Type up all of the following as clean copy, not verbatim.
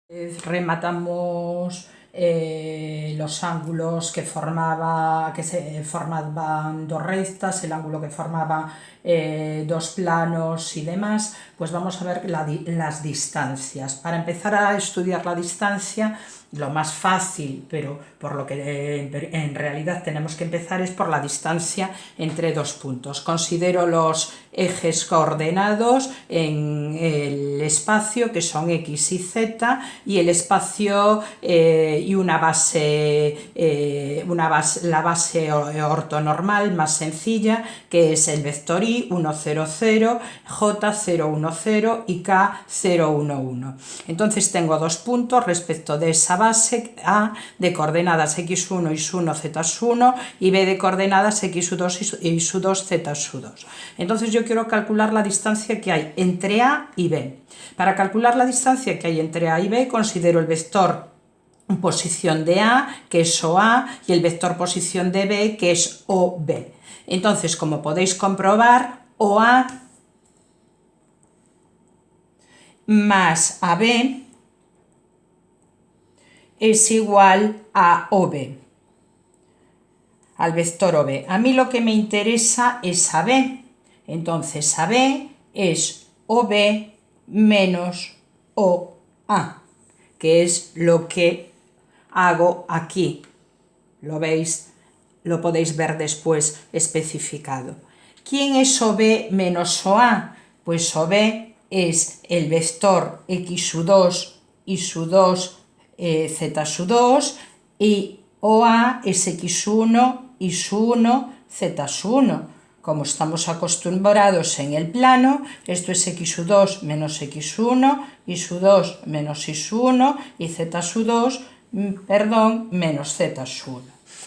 Rematamos los ángulos que se formaban dos rectas, el ángulo que formaba dos planos y demás. Pues vamos a ver las distancias. Para empezar a estudiar la distancia, lo más fácil, pero por lo que en realidad tenemos que empezar, es por la distancia entre dos puntos. Considero los ejes coordenados en el espacio, que son x y z, y el espacio y la base ortonormal más sencilla, que es el vector y 1, 0, 0, j 0, 1, 0 y k 0, 1, 1. Entonces tengo dos puntos respecto de esa base: A de coordenadas x1 y x1 z1 y b de coordenadas x2 y x2 z2. Entonces yo quiero calcular la distancia que hay entre A y B. Para calcular la distancia que hay entre A y B, considero el vector posición de A, que es OA, y el vector posición de B, que es OB. Entonces, como podéis comprobar, OA más AB es igual a OB, al vector OB. A mí lo que me interesa es AB. Entonces AB es OB menos OA, que es lo que hago aquí. ¿Lo veis? Lo podéis ver después especificado. ¿Quién es OB menos OA? Pues OB es el vector x2 y su2 z2, y OA es x1 y su1 z1. Como estamos acostumbrados en el plano, esto es x2 menos x1, y su2 menos y1 y z2 menos z1.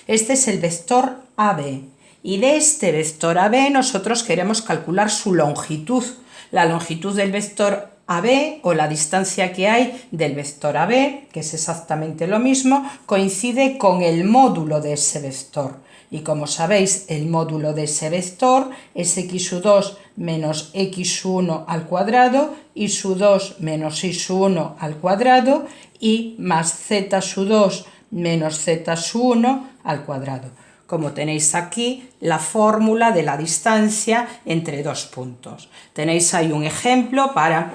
Este es el vector AB. Y de este vector AB nosotros queremos calcular su longitud. La longitud del vector AB, o la distancia que hay del vector AB, que es exactamente lo mismo, coincide con el módulo de ese vector. Y como sabéis, el módulo de ese vector es x2 menos x1 al cuadrado, y su2 menos y1 al cuadrado, y más z2 menos z1 al cuadrado. Como tenéis aquí la fórmula de la distancia entre dos puntos. Tenéis ahí un ejemplo para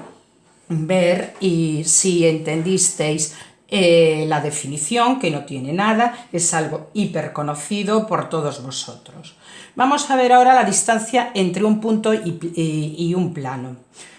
ver y si entendisteis la definición, que no tiene nada, es algo hiper conocido por todos vosotros. Vamos a ver ahora la distancia entre un punto y un plano.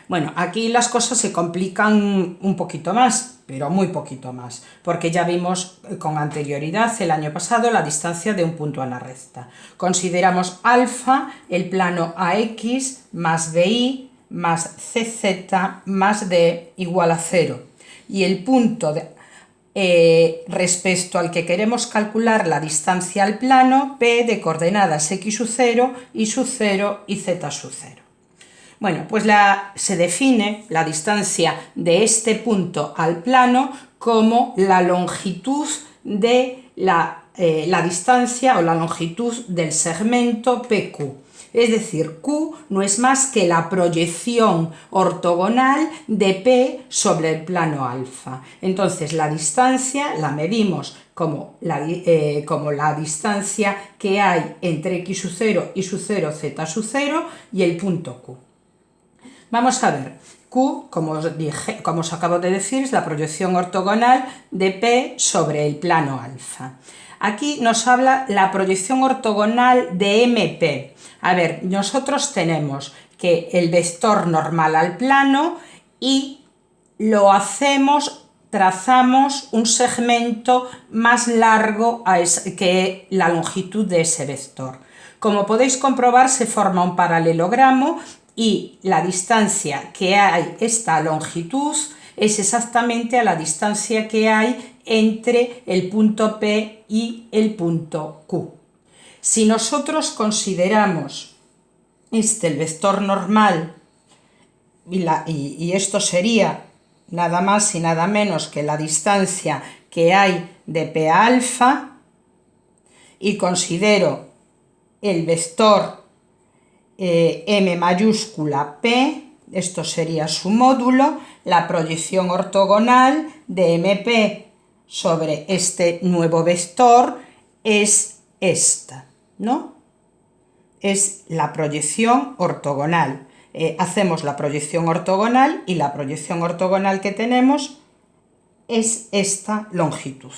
Bueno, aquí las cosas se complican un poquito más, pero muy poquito más, porque ya vimos con anterioridad el año pasado la distancia de un punto a la recta. Consideramos alfa el plano AX más BY más CZ más D igual a 0, y el punto respecto al que queremos calcular la distancia al plano, P de coordenadas x0, y0 y z0. Bueno, pues se define la distancia de este punto al plano como la longitud de la distancia o la longitud del segmento PQ. Es decir, Q no es más que la proyección ortogonal de P sobre el plano alfa. Entonces la distancia la medimos como la distancia que hay entre x0 y su0 z0 y el punto Q. Vamos a ver, Q, como os acabo de decir, es la proyección ortogonal de P sobre el plano alfa. Aquí nos habla la proyección ortogonal de MP. A ver, nosotros tenemos que el vector normal al plano, y trazamos un segmento más largo que la longitud de ese vector. Como podéis comprobar, se forma un paralelogramo, y la distancia que hay, esta longitud, es exactamente a la distancia que hay entre el punto P y el punto Q. Si nosotros consideramos el vector normal, y esto sería nada más y nada menos que la distancia que hay de P a alfa, y considero el vector M mayúscula P, esto sería su módulo, la proyección ortogonal de MP sobre este nuevo vector es esta, ¿no? Es la proyección ortogonal. Hacemos la proyección ortogonal y la proyección ortogonal que tenemos es esta longitud.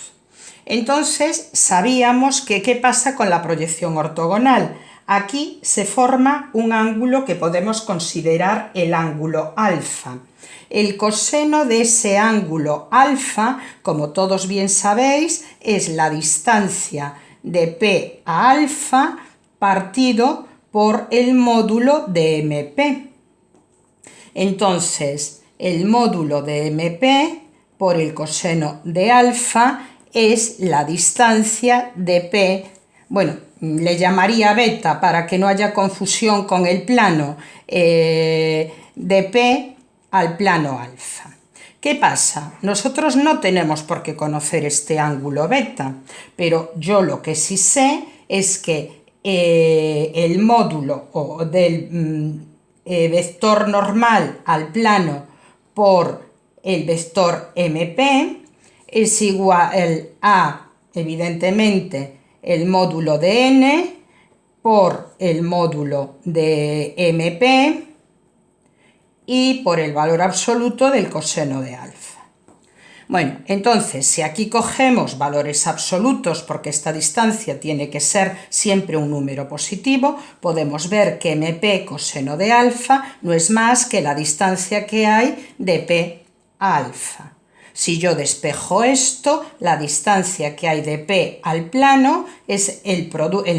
Entonces, sabíamos que ¿qué pasa con la proyección ortogonal? Aquí se forma un ángulo que podemos considerar el ángulo alfa. El coseno de ese ángulo alfa, como todos bien sabéis, es la distancia de P a alfa partido por el módulo de MP. Entonces, el módulo de MP por el coseno de alfa es la distancia de P, bueno, le llamaría beta para que no haya confusión con el plano, de P al plano alfa. ¿Qué pasa? Nosotros no tenemos por qué conocer este ángulo beta, pero yo lo que sí sé es que el módulo del vector normal al plano por el vector MP es igual a, evidentemente, el módulo de n por el módulo de MP y por el valor absoluto del coseno de alfa. Bueno, entonces, si aquí cogemos valores absolutos, porque esta distancia tiene que ser siempre un número positivo, podemos ver que MP coseno de alfa no es más que la distancia que hay de P a alfa. Si yo despejo esto, la distancia que hay de P al plano es el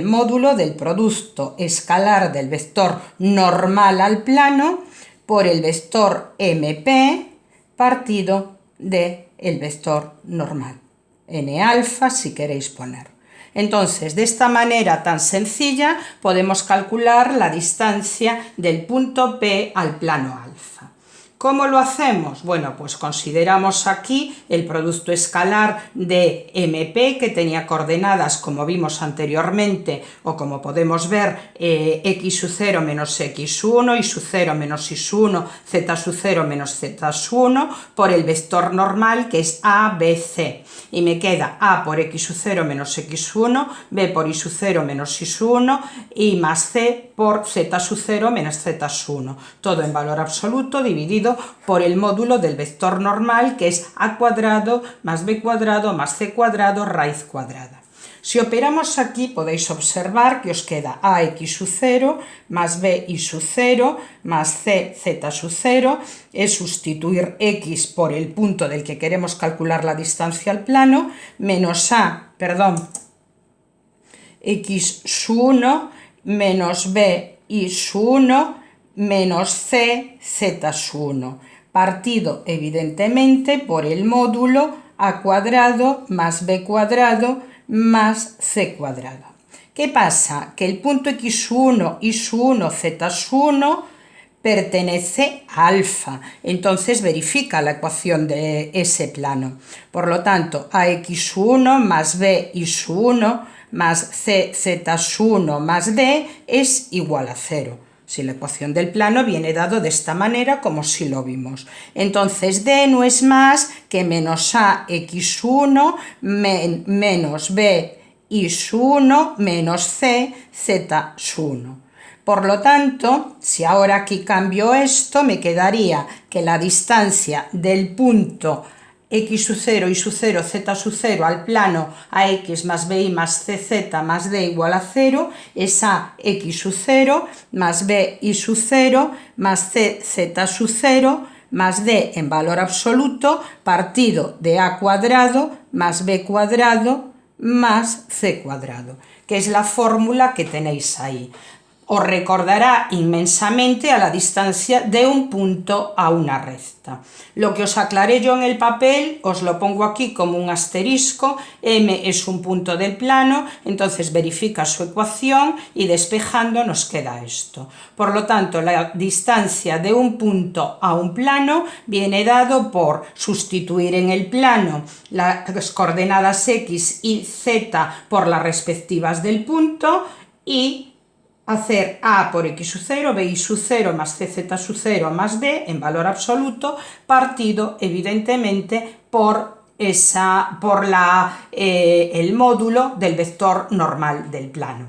módulo del producto escalar del vector normal al plano por el vector MP partido del vector normal, n alfa si queréis poner. Entonces, de esta manera tan sencilla podemos calcular la distancia del punto P al plano alfa. ¿Cómo lo hacemos? Bueno, pues consideramos aquí el producto escalar de MP que tenía coordenadas, como vimos anteriormente, o como podemos ver, x sub 0 menos x1, y sub 0 menos y1, z sub 0 menos z1, por el vector normal que es a, b, c. Y me queda a por x sub 0 menos x1, b por y sub 0 menos y1, y más c por z sub 0 menos z1. Todo en valor absoluto dividido por el módulo del vector normal que es a cuadrado más b cuadrado más c cuadrado raíz cuadrada. Si operamos aquí podéis observar que os queda ax sub 0 más b y sub 0 más c z sub 0, es sustituir x por el punto del que queremos calcular la distancia al plano, menos x sub 1 menos b y sub 1 menos c z sub 1, partido evidentemente por el módulo a cuadrado más b cuadrado más c cuadrado. ¿Qué pasa? Que el punto x1, y1, z1 pertenece a alfa, entonces verifica la ecuación de ese plano. Por lo tanto, ax1 más b y1 más c z1 más d es igual a 0. Si la ecuación del plano viene dado de esta manera, como si lo vimos. Entonces, d no es más que menos ax1 menos b y1 menos c z1. Por lo tanto, si ahora aquí cambio esto, me quedaría que la distancia del punto x sub 0, y sub 0, z sub 0 al plano ax más bi más cz más d igual a 0 es ax sub 0 más b y sub 0 más cz sub 0 más d en valor absoluto partido de a cuadrado más b cuadrado más c cuadrado, que es la fórmula que tenéis ahí. Os recordará inmensamente a la distancia de un punto a una recta. Lo que os aclaré yo en el papel, os lo pongo aquí como un asterisco. M es un punto del plano, entonces verifica su ecuación y despejando nos queda esto. Por lo tanto, la distancia de un punto a un plano viene dado por sustituir en el plano las coordenadas x y z por las respectivas del punto y hacer a por x sub 0, b y sub 0 más cz sub 0 más d en valor absoluto partido evidentemente por el módulo del vector normal del plano.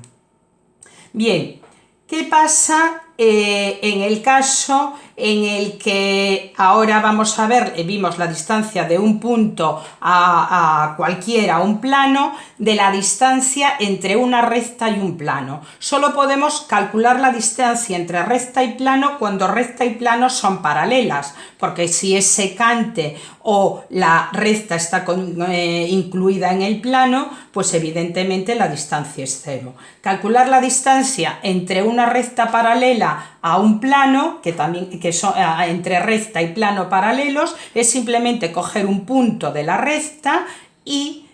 Bien, ¿qué pasa en el caso en el que ahora vamos a ver, vimos la distancia de un punto a cualquiera, un plano, de la distancia entre una recta y un plano? Solo podemos calcular la distancia entre recta y plano cuando recta y plano son paralelas, porque si es secante o la recta está incluida en el plano, pues evidentemente la distancia es cero. Calcular la distancia entre una recta paralela a un plano, que son entre recta y plano paralelos, es simplemente coger un punto de la recta y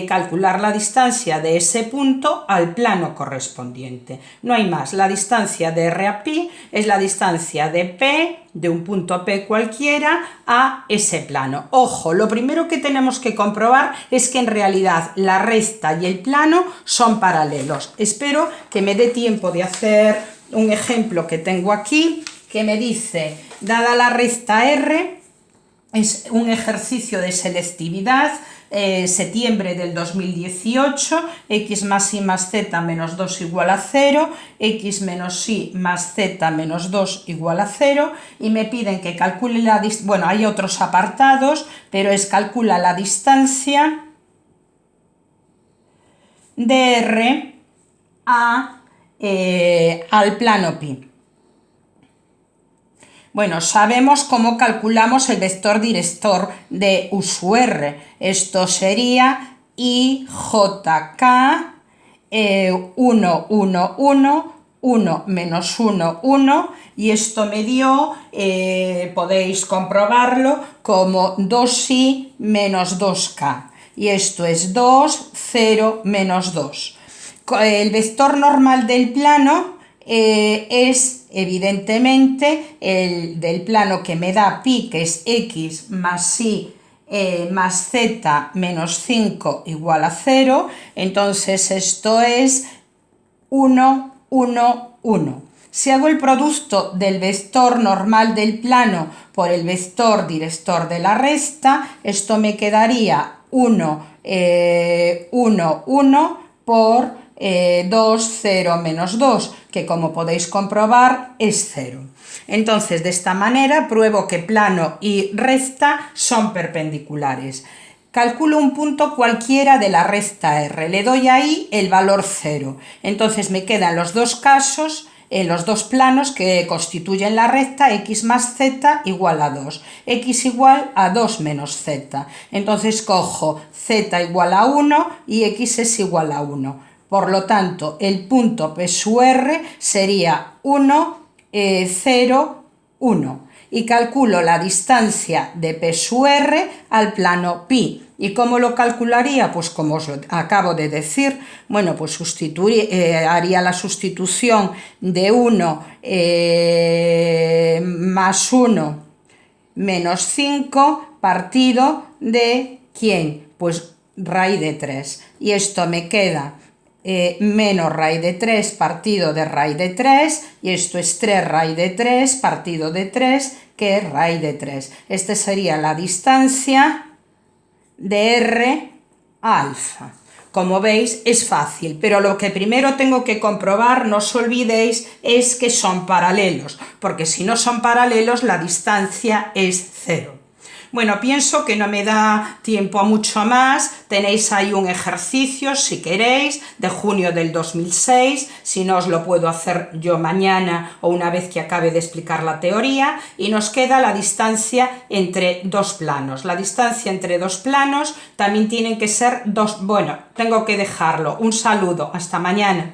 calcular la distancia de ese punto al plano correspondiente. No hay más. La distancia de R a pi es la distancia de P, de un punto P cualquiera, a ese plano. Ojo, lo primero que tenemos que comprobar es que en realidad la recta y el plano son paralelos. Espero que me dé tiempo de hacer un ejemplo que tengo aquí, que me dice, dada la recta R, es un ejercicio de selectividad, septiembre del 2018, x más y más z menos 2 igual a 0, x menos y más z menos 2 igual a 0, y me piden que calcule la distancia, bueno, hay otros apartados, pero calcula la distancia de R al plano pi. Bueno, sabemos cómo calculamos el vector director de U sub R. Esto sería IJK 1, 1, 1, 1 menos 1, 1, y esto me dio, podéis comprobarlo, como 2i menos 2k. Y esto es 2, 0, menos 2. El vector normal del plano es evidentemente el del plano que me da pi, que es x más y más z menos 5 igual a 0. Entonces esto es 1, 1, 1. Si hago el producto del vector normal del plano por el vector director de la recta, esto me quedaría 1, 1, 1 por 2, 0, menos 2, que como podéis comprobar es 0. Entonces, de esta manera pruebo que plano y recta son perpendiculares. Calculo un punto cualquiera de la recta R, le doy ahí el valor 0. Entonces me quedan los dos casos, los dos planos que constituyen la recta, x más z igual a 2, x igual a 2 menos z. Entonces cojo z igual a 1 y x es igual a 1. Por lo tanto, el punto P sub R sería 1, 0, 1. Y calculo la distancia de P sub R al plano pi. ¿Y cómo lo calcularía? Pues como os lo acabo de decir, bueno, pues haría la sustitución de 1 más 1 menos 5 partido de ¿quién? Pues raíz de 3. Y esto me queda menos raíz de 3 partido de raíz de 3, y esto es 3 raíz de 3 partido de 3, que es raíz de 3. Esta sería la distancia de R a alfa. Como veis, es fácil, pero lo que primero tengo que comprobar, no os olvidéis, es que son paralelos, porque si no son paralelos, la distancia es 0. Bueno, pienso que no me da tiempo a mucho más. Tenéis ahí un ejercicio, si queréis, de junio del 2006. Si no, os lo puedo hacer yo mañana o una vez que acabe de explicar la teoría. Y nos queda la distancia entre dos planos. La distancia entre dos planos también tienen que ser dos. Bueno, tengo que dejarlo. Un saludo. Hasta mañana.